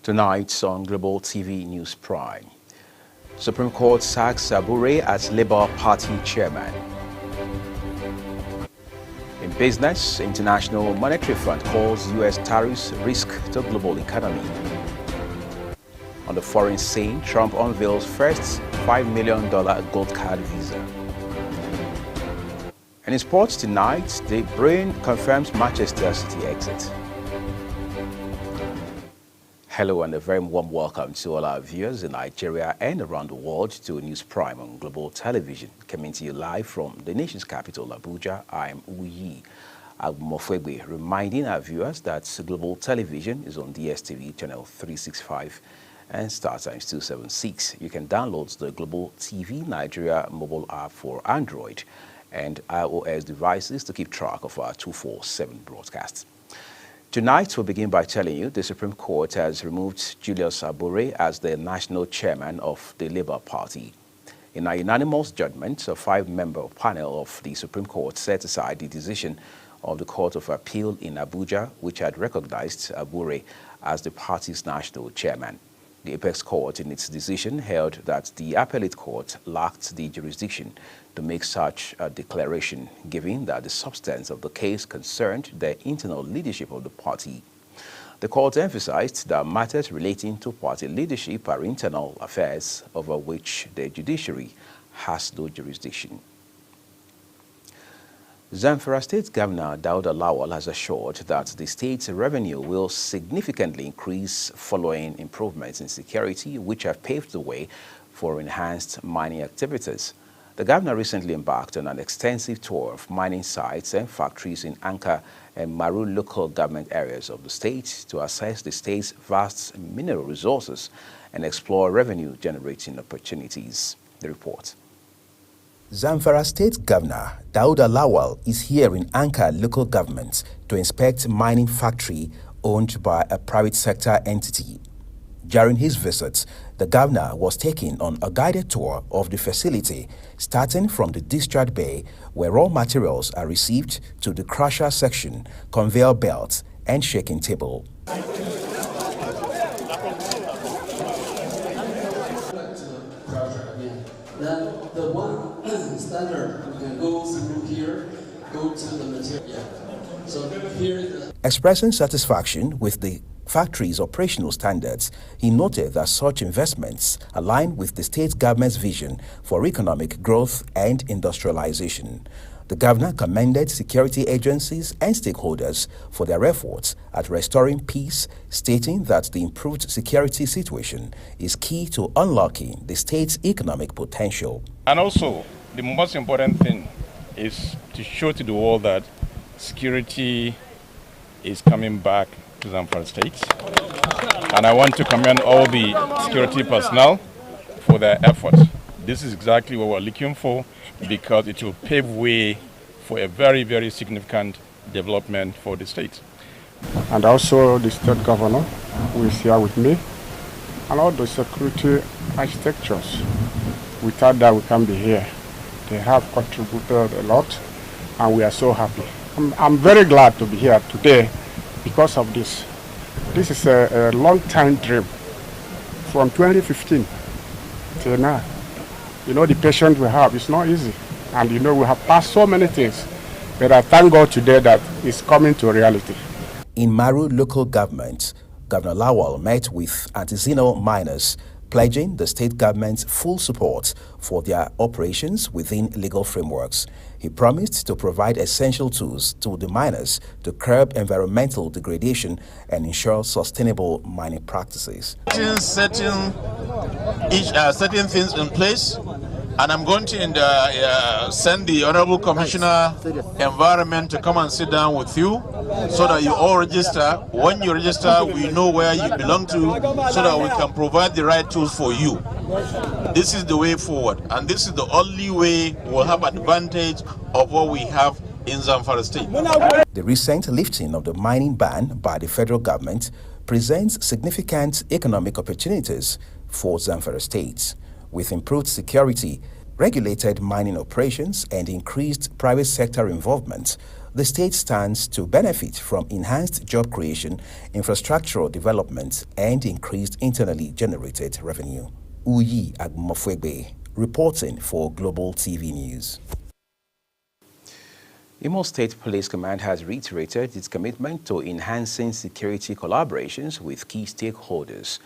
Tonight on Global TV News Prime, Supreme Court sacks Abure as Labour Party chairman. In business, International Monetary Fund calls U.S. tariffs risk to global economy. On the foreign scene, Trump unveils first $5 million gold card visa. And in sports tonight, De Bruyne confirms Manchester City exit. Hello and a very warm welcome to all our viewers in Nigeria and around the world to News Prime on Global Television, coming to you live from the nation's capital, Abuja. I'm Uyi Agumofegbe, reminding our viewers that Global Television is on DSTV channel 365 and Star Times 276. You can download the Global TV Nigeria mobile app for Android and iOS devices to keep track of our 24/7 broadcasts. Tonight, we'll begin by telling you the Supreme Court has removed Julius Abure as the national chairman of the Labour Party. In a unanimous judgment, a 5-member panel of the Supreme Court set aside the decision of the Court of Appeal in Abuja, which had recognized Abure as the party's national chairman. The Apex Court, in its decision, held that the Appellate Court lacked the jurisdiction to make such a declaration, given that the substance of the case concerned the internal leadership of the party. The court emphasized that matters relating to party leadership are internal affairs over which the judiciary has no jurisdiction. Zamfara State Governor Dauda Lawal has assured that the state's revenue will significantly increase following improvements in security, which have paved the way for enhanced mining activities. The governor recently embarked on an extensive tour of mining sites and factories in Anka and Maru local government areas of the state to assess the state's vast mineral resources and explore revenue-generating opportunities. The report. Zamfara State Governor Dauda Lawal is here in Anka local government to inspect mining factory owned by a private sector entity. During his visit, the governor was taken on a guided tour of the facility, starting from the discharge bay where raw materials are received to the crusher section, conveyor belt, and shaking table. The one standard you can go through here, go to the material. So here Expressing satisfaction with the factory's operational standards, he noted that such investments align with the state government's vision for economic growth and industrialization. The governor commended security agencies and stakeholders for their efforts at restoring peace, stating that the improved security situation is key to unlocking the state's economic potential. And also, the most important thing is to show to the world that security is coming back to Zamfara State. And I want to commend all the security personnel for their efforts. This is exactly what we're looking for, because it will pave way for a very, very significant development for the state. And also the state governor who is here with me, and all the security architectures. Without that, we can't be here. They have contributed a lot, and we are so happy. I'm very glad to be here today because of this. This is a long-time dream from 2015 till now. You know, the patience we have is not easy. And you know, we have passed so many things. But I thank God today that it's coming to reality. In Maru local government, Governor Lawal met with artisanal miners, pledging the state government's full support for their operations within legal frameworks. He promised to provide essential tools to the miners to curb environmental degradation and ensure sustainable mining practices. Setting things in place, and I'm going to send the Honorable Commissioner Environment to come and sit down with you so that you all register. When you register, we know where you belong to so that we can provide the right tools for you. This is the way forward, and this is the only way we'll have advantage of what we have in Zamfara State. The recent lifting of the mining ban by the federal government presents significant economic opportunities for Zamfara State. With improved security, regulated mining operations, and increased private sector involvement, The state stands to benefit from enhanced job creation, infrastructural development, and increased internally generated revenue. Uyi Agmofwegbe, reporting for Global TV News. Imo State Police Command has reiterated its commitment to enhancing security collaborations with key stakeholders.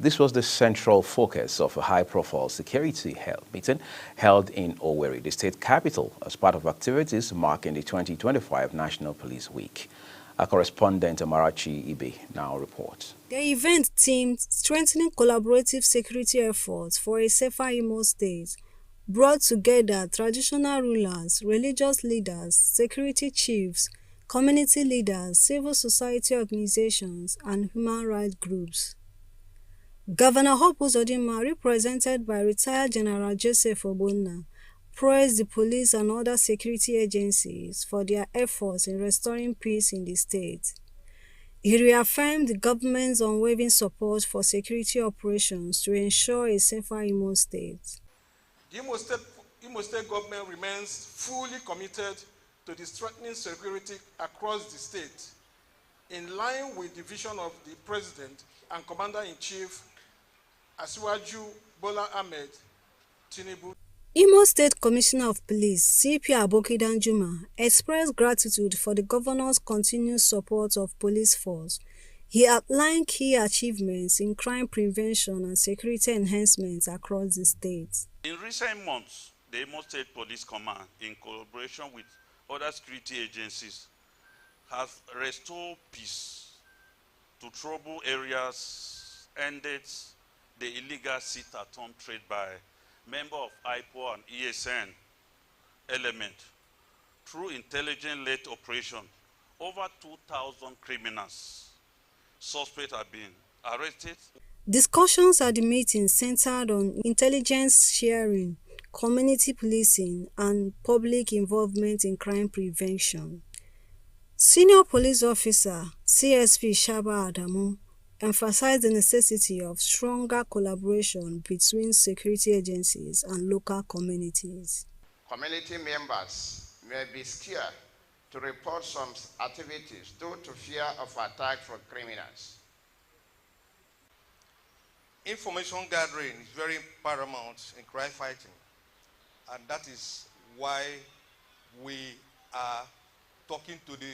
This was the central focus of a high-profile security meeting held in Owerri, the state capital, as part of activities marking the 2025 National Police Week. Our correspondent Amarachi Ibe now reports. The event themed Strengthening Collaborative Security Efforts for a Safer Imo State brought together traditional rulers, religious leaders, security chiefs, community leaders, civil society organizations, and human rights groups. Governor Hope Uzodinma, represented by retired General Joseph Obonna, praised the police and other security agencies for their efforts in restoring peace in the state. He reaffirmed the government's unwavering support for security operations to ensure a safer Imo State. The Imo State government remains fully committed to the strengthening security across the state, in line with the vision of the President and Commander-in-Chief Asiwaju Bola Ahmed Tinubu. Imo State Commissioner of Police, CP Aboki Danjuma, expressed gratitude for the governor's continued support of police force. He outlined key achievements in crime prevention and security enhancements across the state. In recent months, the Imo State Police Command, in collaboration with other security agencies, have restored peace to troubled areas, ended the illegal sit-at-home trade by members of IPO and ESN element. Through intelligence-led operation, over 2,000 criminals, suspects have been arrested. Discussions at the meeting centered on intelligence sharing, community policing, and public involvement in crime prevention. Senior Police Officer CSP Shaba Adamu emphasized the necessity of stronger collaboration between security agencies and local communities. Community members may be scared to report some activities due to fear of attack from criminals. Information gathering is very paramount in crime fighting, and that is why we are talking to the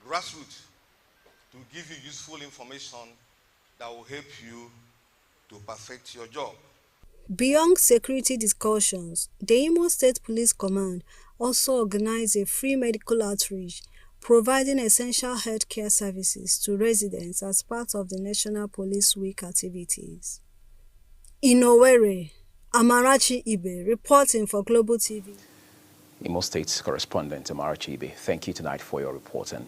grassroots to give you useful information that will help you to perfect your job. Beyond security discussions, the Imo State Police Command also organized a free medical outreach, providing essential healthcare services to residents as part of the National Police Week activities. In Owerri, Amarachi Ibe, reporting for Global TV. Imo State correspondent Amarachi Ibe, thank you tonight for your reporting.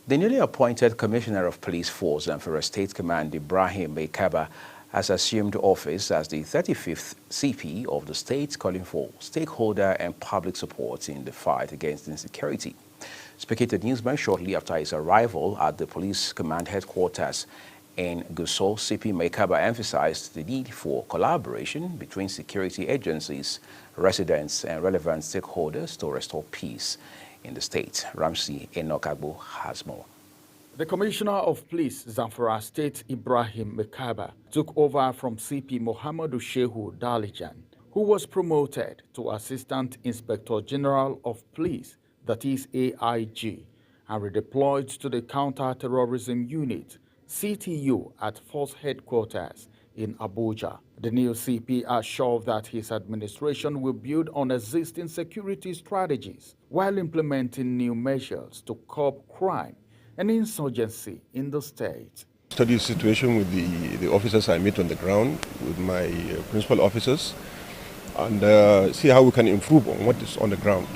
The newly appointed Commissioner of Police Force and for State Command, Ibrahim Mekaba, has assumed office as the 35th CP of the state, calling for stakeholder and public support in the fight against insecurity. Speaking to newsmen shortly after his arrival at the Police Command headquarters in Gusau, CP Mekaba emphasized the need for collaboration between security agencies, residents, and relevant stakeholders to restore peace in the state. Ramsey Enokagbo has more. The Commissioner of Police, Zamfara State, Ibrahim Mekaba, took over from CP Mohammed Shehu Dalijan, who was promoted to Assistant Inspector General of Police, that is AIG, and redeployed to the Counter-Terrorism Unit, CTU, at Force Headquarters in Abuja. The new CP assured that his administration will build on existing security strategies while implementing new measures to curb crime and insurgency in the state. Study the situation with the officers I meet on the ground, with my principal officers, and see how we can improve on what is on the ground.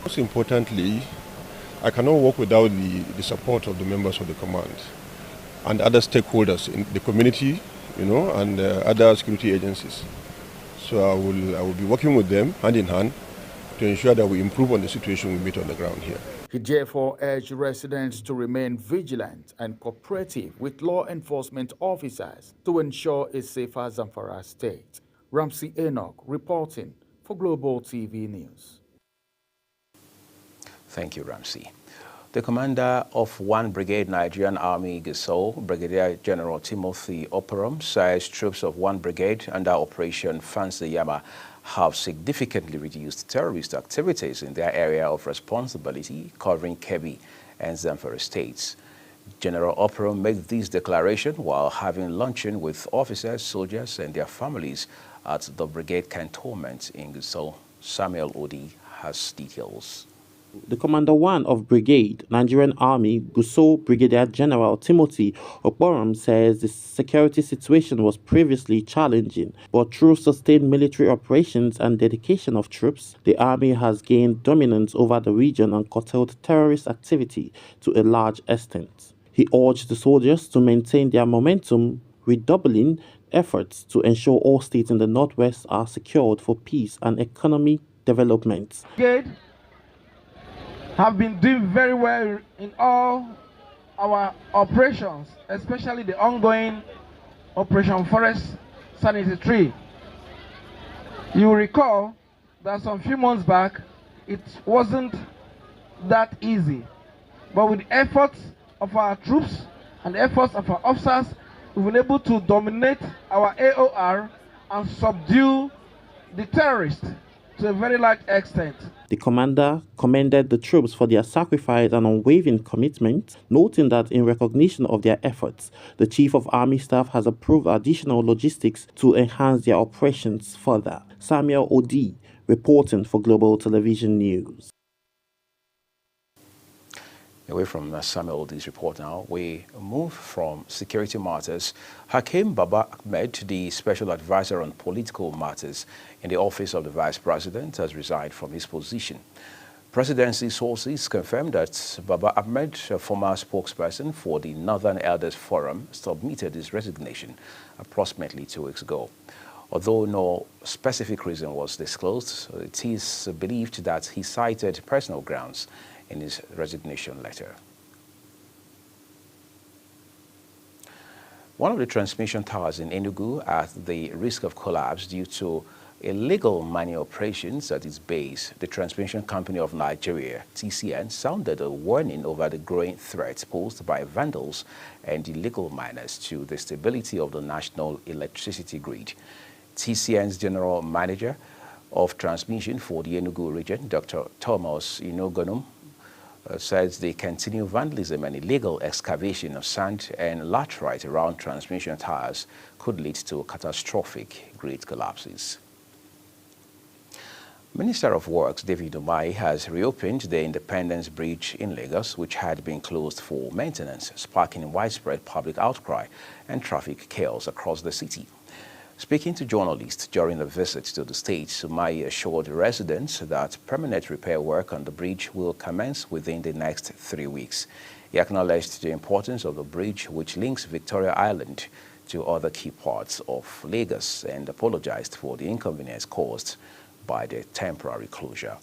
Most importantly, I cannot work without the support of the members of the command and other stakeholders in the community, and other security agencies. So I will be working with them hand in hand to ensure that we improve on the situation we meet on the ground here. He therefore urged residents to remain vigilant and cooperative with law enforcement officers to ensure a safer Zamfara state. Ramsey Enoch reporting for Global TV News. Thank you, Ramsey. The commander of 1 Brigade Nigerian Army Gusau, Brigadier General Timothy Oporom, says troops of 1 Brigade under Operation Fancy Yama have significantly reduced terrorist activities in their area of responsibility, covering Kebbi and Zamfara states. General Oporom made this declaration while having luncheon with officers, soldiers, and their families at the brigade cantonment in Gusau. Samuel Odi has details. The Commander 1 of Brigade, Nigerian Army, Gusau Brigadier General Timothy Oporom says the security situation was previously challenging, but through sustained military operations and dedication of troops, the Army has gained dominance over the region and curtailed terrorist activity to a large extent. He urged the soldiers to maintain their momentum, redoubling efforts to ensure all states in the northwest are secured for peace and economic development. Brigade have been doing very well in all our operations, especially the ongoing Operation Forest Sanity 3. You will recall that some few months back, it wasn't that easy. But with the efforts of our troops and the efforts of our officers, we've been able to dominate our AOR and subdue the terrorists to a very large extent. The commander commended the troops for their sacrifice and unwavering commitment, noting that in recognition of their efforts, the Chief of Army Staff has approved additional logistics to enhance their operations further. Samuel Odi, reporting for Global Television News. Away from Samuel Odi's report now, we move from security matters. Hakeem Baba Ahmed, the special advisor on political matters in the office of the vice president, has resigned from his position. Presidency sources confirmed that Baba Ahmed, a former spokesperson for the Northern Elders Forum, submitted his resignation approximately 2 weeks ago. Although no specific reason was disclosed, it is believed that he cited personal grounds in his resignation letter. One of the transmission towers in Enugu at the risk of collapse due to illegal mining operations at its base. The Transmission Company of Nigeria, TCN, sounded a warning over the growing threat posed by vandals and illegal miners to the stability of the national electricity grid. TCN's general manager of transmission for the Enugu region, Dr. Thomas Inogonum, says the continued vandalism and illegal excavation of sand and laterite around transmission towers could lead to catastrophic grid collapses. Minister of Works David Umahi has reopened the Independence Bridge in Lagos, which had been closed for maintenance, sparking widespread public outcry and traffic chaos across the city. Speaking to journalists during a visit to the state, Umahi assured residents that permanent repair work on the bridge will commence within the next 3 weeks. He acknowledged the importance of the bridge, which links Victoria Island to other key parts of Lagos, and apologized for the inconvenience caused by the temporary closure.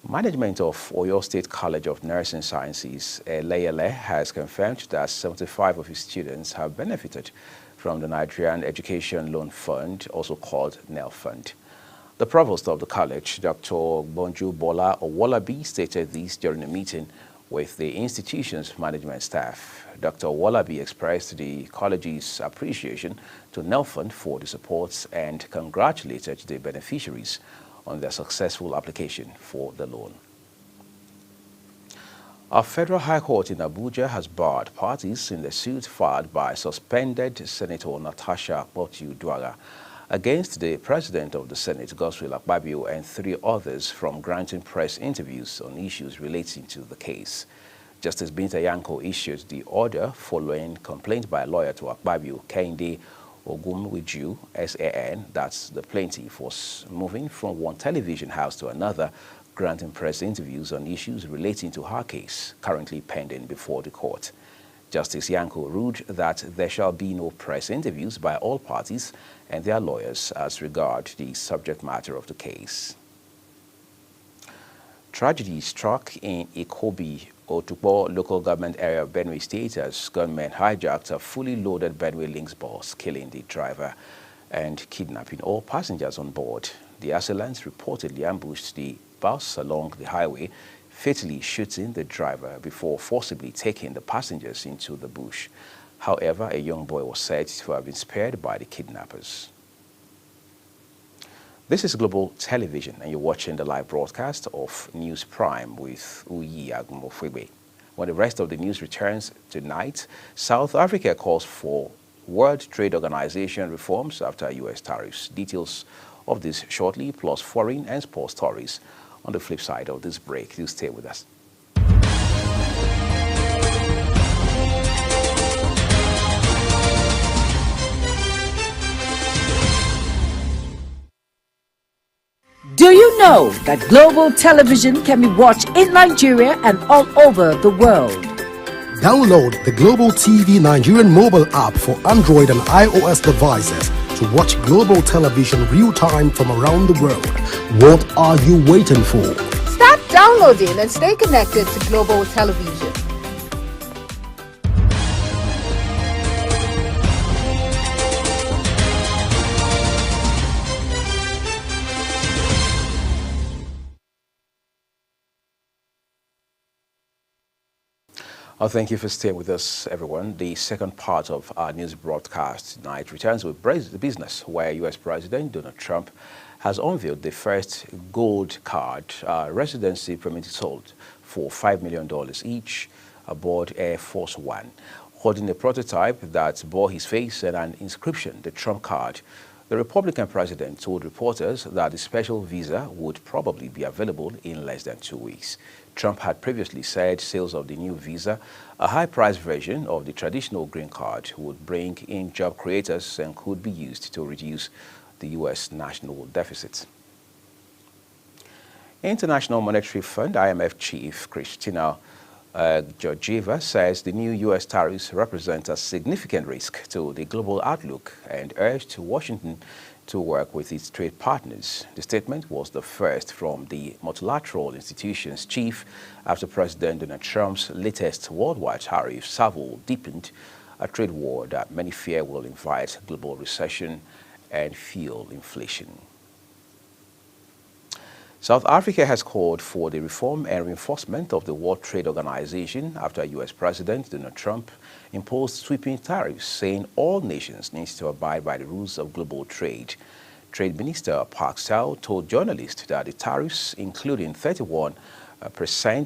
Management of Oyo State College of Nursing Sciences, Eleyele, has confirmed that 75 of its students have benefited from the Nigerian Education Loan Fund, also called NEL Fund. The provost of the college, Dr. Bonju Bola Owolabi, stated this during a meeting with the institution's management staff. Dr. Owolabi expressed the college's appreciation to NEL Fund for the support and congratulated the beneficiaries on their successful application for the loan. Our Federal High Court in Abuja has barred parties in the suit filed by suspended Senator Natasha Akpoti-Uduaghan against the President of the Senate, Godswill Akpabio, and 3 others from granting press interviews on issues relating to the case. Justice Binta Yanko issued the order following complaint by a lawyer to Akpabio, Kehinde Ogunwiju, SAN, that the plaintiff was moving from one television house to another, granting press interviews on issues relating to her case, currently pending before the court. Justice Yanko ruled that there shall be no press interviews by all parties and their lawyers as regards the subject matter of the case. Tragedy struck in Ikobi, Otukpo local government area of Benue State as gunmen hijacked a fully loaded Benue Links bus, killing the driver and kidnapping all passengers on board. The assailants reportedly ambushed the bus along the highway, fatally shooting the driver before forcibly taking the passengers into the bush. However, a young boy was said to have been spared by the kidnappers. This is Global Television, and you're watching the live broadcast of News Prime with Uyi Agumofwebe. When the rest of the news returns tonight, South Africa calls for World Trade Organization reforms after U.S. tariffs. Details of this shortly, plus foreign and sports stories on the flip side of this break. Do stay with us. Do you know that Global Television can be watched in Nigeria and all over the world? Download the Global TV Nigerian mobile app for Android and iOS devices to watch Global Television real-time from around the world. What are you waiting for? Start downloading and stay connected to Global Television. Thank you for staying with us, everyone. The second part of our news broadcast tonight returns with business, where U.S. President Donald Trump has unveiled the first gold card residency permit sold for $5 million each aboard Air Force One. Holding a prototype that bore his face and an inscription, the Trump card, the Republican president told reporters that the special visa would probably be available in less than 2 weeks. Trump had previously said sales of the new visa, a high-priced version of the traditional green card, would bring in job creators and could be used to reduce the U.S. national deficit. International Monetary Fund IMF chief Kristalina Georgieva says the new U.S. tariffs represent a significant risk to the global outlook and urged Washington to work with its trade partners. The statement was the first from the multilateral institution's chief after President Donald Trump's latest worldwide tariff salvo deepened a trade war that many fear will invite global recession and fuel inflation. South Africa has called for the reform and reinforcement of the World Trade Organization after U.S. President Donald Trump imposed sweeping tariffs, saying all nations need to abide by the rules of global trade. Trade Minister Park Seo told journalists that the tariffs, including 31%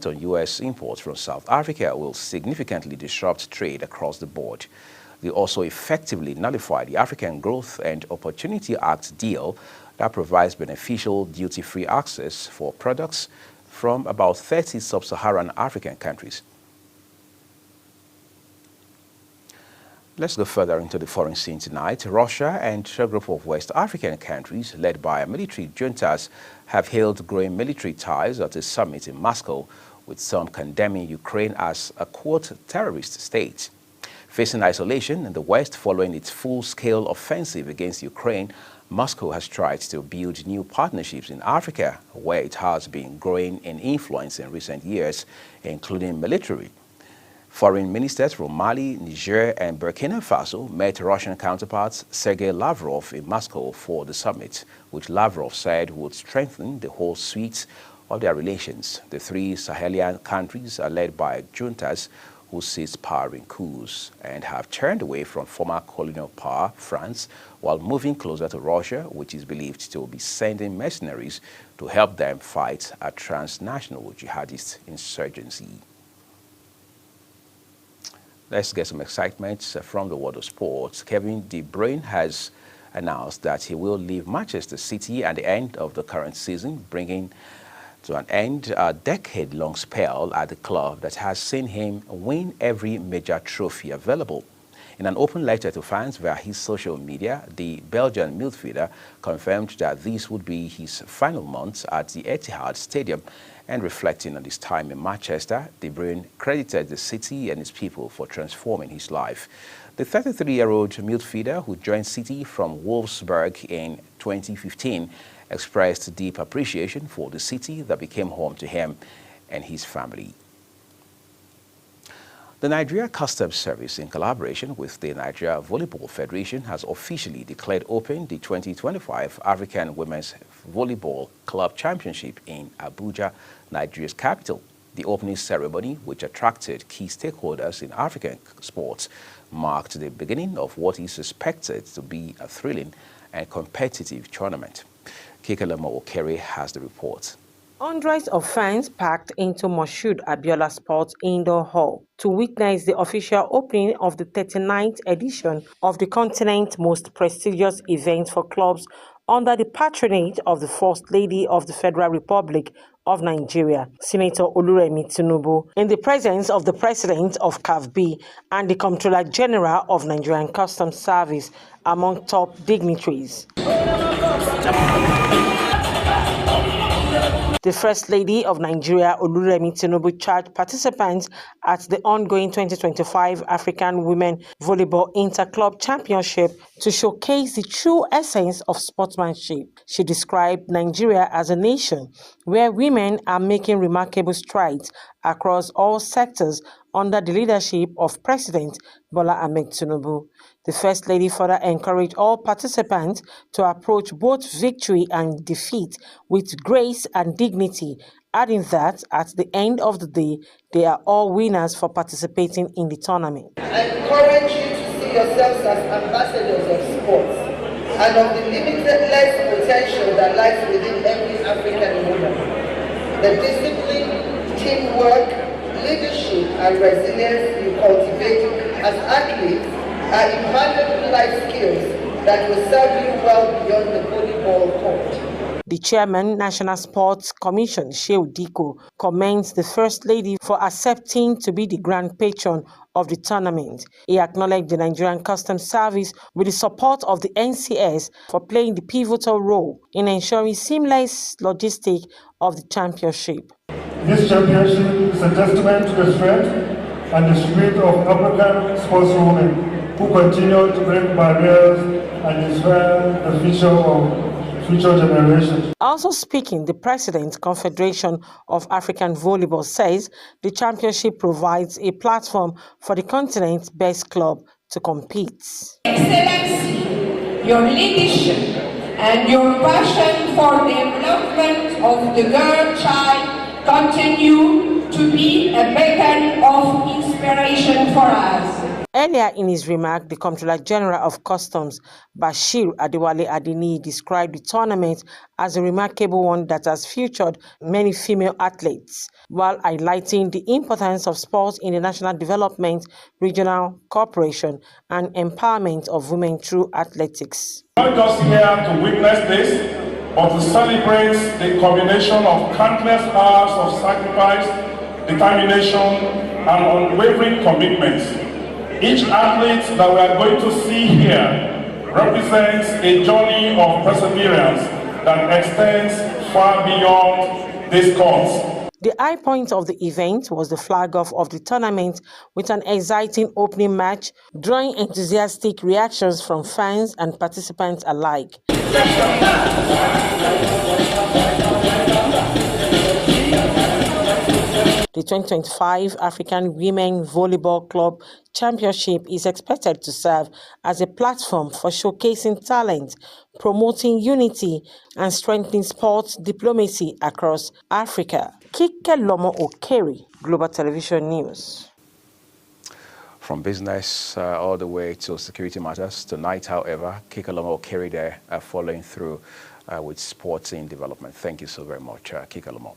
on U.S. imports from South Africa, will significantly disrupt trade across the board. They also effectively nullify the African Growth and Opportunity Act deal that provides beneficial duty-free access for products from about 30 sub-Saharan African countries. Let's go further into the foreign scene tonight. Russia and a group of West African countries led by military juntas have hailed growing military ties at a summit in Moscow, with some condemning Ukraine as a, quote, terrorist state. Facing isolation in the West following its full-scale offensive against Ukraine, Moscow has tried to build new partnerships in Africa, where it has been growing in influence in recent years, including military. Foreign ministers from Mali, Niger, and Burkina Faso met Russian counterparts Sergei Lavrov in Moscow for the summit, which Lavrov said would strengthen the whole suite of their relations. The three Sahelian countries are led by juntas who seize power in coups and have turned away from former colonial power, France, while moving closer to Russia, which is believed to be sending mercenaries to help them fight a transnational jihadist insurgency. Let's get some excitement from the world of sports. Kevin De Bruyne has announced that he will leave Manchester City at the end of the current season, bringing to an end a decade-long spell at the club that has seen him win every major trophy available. In an open letter to fans via his social media, the Belgian midfielder confirmed that this would be his final months at the Etihad Stadium, and reflecting on his time in Manchester, De Bruyne credited the city and its people for transforming his life. The 33-year-old midfielder, who joined City from Wolfsburg in 2015, expressed deep appreciation for the city that became home to him and his family. The Nigeria Customs Service, in collaboration with the Nigeria Volleyball Federation, has officially declared open the 2025 African Women's Volleyball Club Championship in Abuja, Nigeria's capital. The opening ceremony, which attracted key stakeholders in African sports, marked the beginning of what is expected to be a thrilling and competitive tournament. Kekalemo Okere has the report. Hundreds of fans packed into Moshood Abiola Sports Indoor Hall to witness the official opening of the 39th edition of the continent's most prestigious event for clubs under the patronage of the First Lady of the Federal Republic of Nigeria, Senator Oluremi Tinubu, in the presence of the President of CAFB and the Comptroller General of Nigerian Customs Service, among top dignitaries. The First Lady of Nigeria, Oluremi Tinubu, charged participants at the ongoing 2025 African Women Volleyball Inter-Club Championship to showcase the true essence of sportsmanship. She described Nigeria as a nation where women are making remarkable strides across all sectors under the leadership of President Bola Ahmed Tinubu. The First Lady further encouraged all participants to approach both victory and defeat with grace and dignity, adding that at the end of the day, they are all winners for participating in the tournament. I encourage you to see yourselves as ambassadors of sports and of the limitless potential that lies within every African woman. The discipline, teamwork, leadership, and resilience you cultivate as athletes are invaluable life skills that will serve you well beyond the volleyball court. The Chairman, National Sports Commission, Shehu Diko, commends the First Lady for accepting to be the grand patron of the tournament. He acknowledged the Nigerian Customs Service with the support of the NCS for playing the pivotal role in ensuring seamless logistics of the championship. This championship is a testament to the strength and the spirit of African sportswomen who continue to break barriers and inspire the future of future generations. Also speaking, the President, Confederation of African Volleyball, says the championship provides a platform for the continent's best club to compete. Excellency, your leadership and your passion for the development of the girl child continue to be a beacon of inspiration for us. Earlier in his remark, the Comptroller General of Customs, Bashir Adewale Adeniyi, described the tournament as a remarkable one that has featured many female athletes, while highlighting the importance of sports in the national development, regional cooperation, and empowerment of women through athletics. Not just here to witness this, but to celebrate the combination of countless hours of sacrifice, determination, and unwavering commitment. Each athlete that we are going to see here represents a journey of perseverance that extends far beyond this course. The high point of the event was the flag-off of the tournament with an exciting opening match, drawing enthusiastic reactions from fans and participants alike. The 2025 African Women Volleyball Club Championship is expected to serve as a platform for showcasing talent, promoting unity, and strengthening sports diplomacy across Africa. Kekalemo Okere, Global Television News. From business all the way to security matters, tonight, however, Kekalemo Okere there following through with sports in development. Thank you so very much, Kekalemo.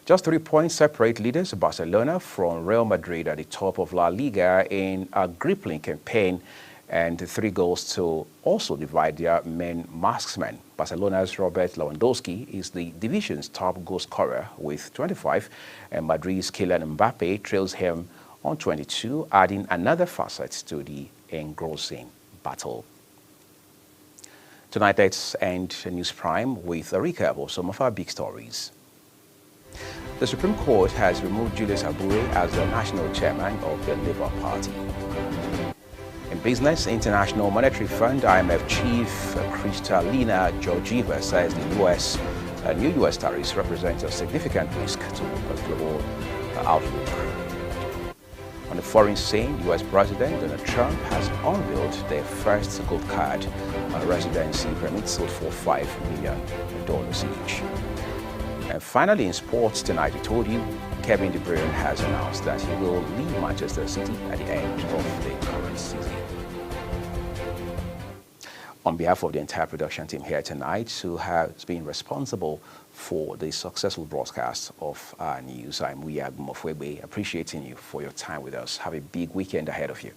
Just 3 points separate leaders Barcelona from Real Madrid at the top of La Liga in a crippling campaign, and 3 goals to also divide their main marksmen. Barcelona's Robert Lewandowski is the division's top goal scorer with 25, and Madrid's Kylian Mbappe trails him on 22, adding another facet to the engrossing battle. Tonight, let's end News Prime with a recap of some of our big stories. The Supreme Court has removed Julius Abure as the national chairman of the Labour Party. In business, International Monetary Fund (IMF) chief Kristalina Georgieva says the new U.S. tariffs represent a significant risk to the global outlook. On the foreign scene, U.S. President Donald Trump has unveiled their first gold card on residency permits sold for $5 million each. And finally, in sports tonight, we told you Kevin De Bruyne has announced that he will leave Manchester City at the end of the current season. On behalf of the entire production team here tonight, who has been responsible for the successful broadcast of our news, I'm Uyi Agumofwegbe, appreciating you for your time with us. Have a big weekend ahead of you.